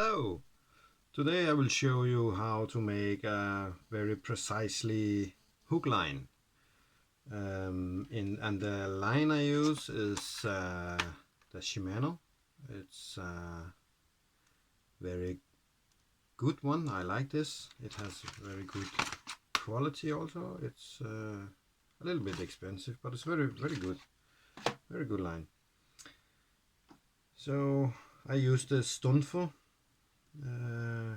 Hello! Today I will show you how to make a very precisely hook line. And the line I use is the Shimano. It's a very good one. I like this. It has very good quality also. It's a little bit expensive, but it's very good. Very good line. So I use the Sønderby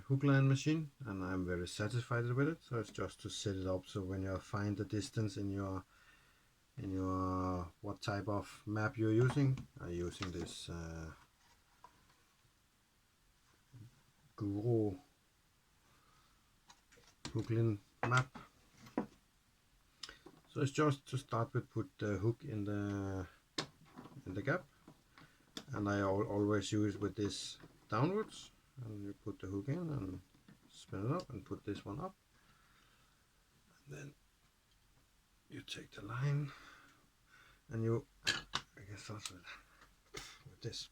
hook line machine, and I'm very satisfied with it. So it's just to set it up so when you find the distance in your what type of map you're using, I'm using this Guru hook line map. So it's just to start with, put the hook in the gap, and I always use with this downwards, and you put the hook in and spin it up and put this one up, and then you take the line and you, I guess also with this,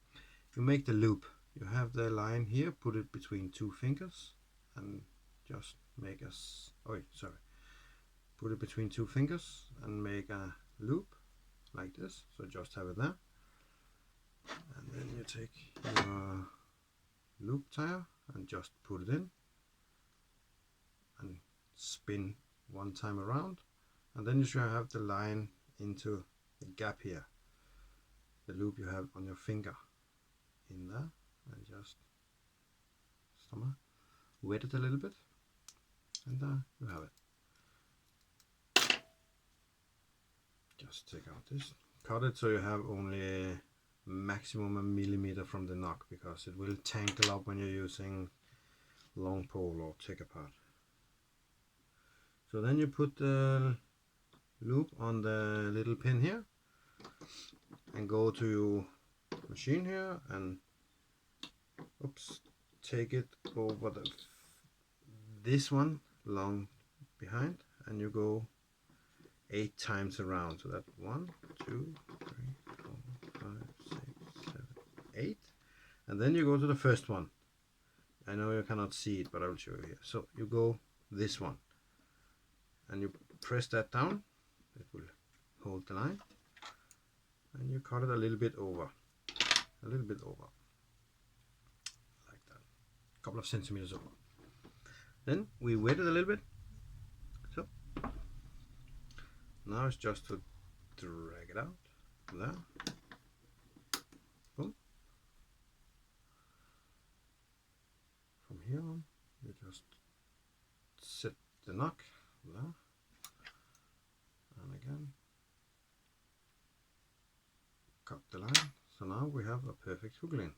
you make the loop. You have the line here, put it between two fingers and just make put it between two fingers and make a loop like this. So just have it there, and then you take your loop tire and just put it in and spin one time around, and then you should have the line into the gap here, the loop you have on your finger in there, and just wet it a little bit, and there you have it. Just take out this, cut it so you have only maximum a millimeter from the knock, because it will tangle up when you're using long pole or take apart. So then you put the loop on the little pin here and go to your machine here and take it over this one long behind, and you go 8 times around. So that 1, 2, 3, 4, 5, 6, 7, 8, and then you go to the first one. I know you cannot see it, but I will show you here. So you go this one and you press that down, it will hold the line, and you cut it a little bit over, like that, a couple of centimeters over. Then we wet it a little bit. So now it's just to drag it out there. Boom. From here on, you just set the knock there, and again cut the line. So now we have a perfect hook line.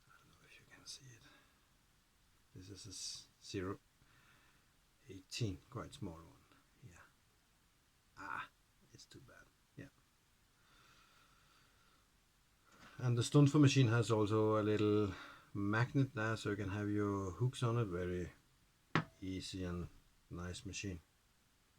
I don't know if you can see it. This is a 0.18, quite small one. Yeah. It's too bad. Yeah. And the Sønderby machine has also a little magnet there, so you can have your hooks on it. Very easy and nice machine.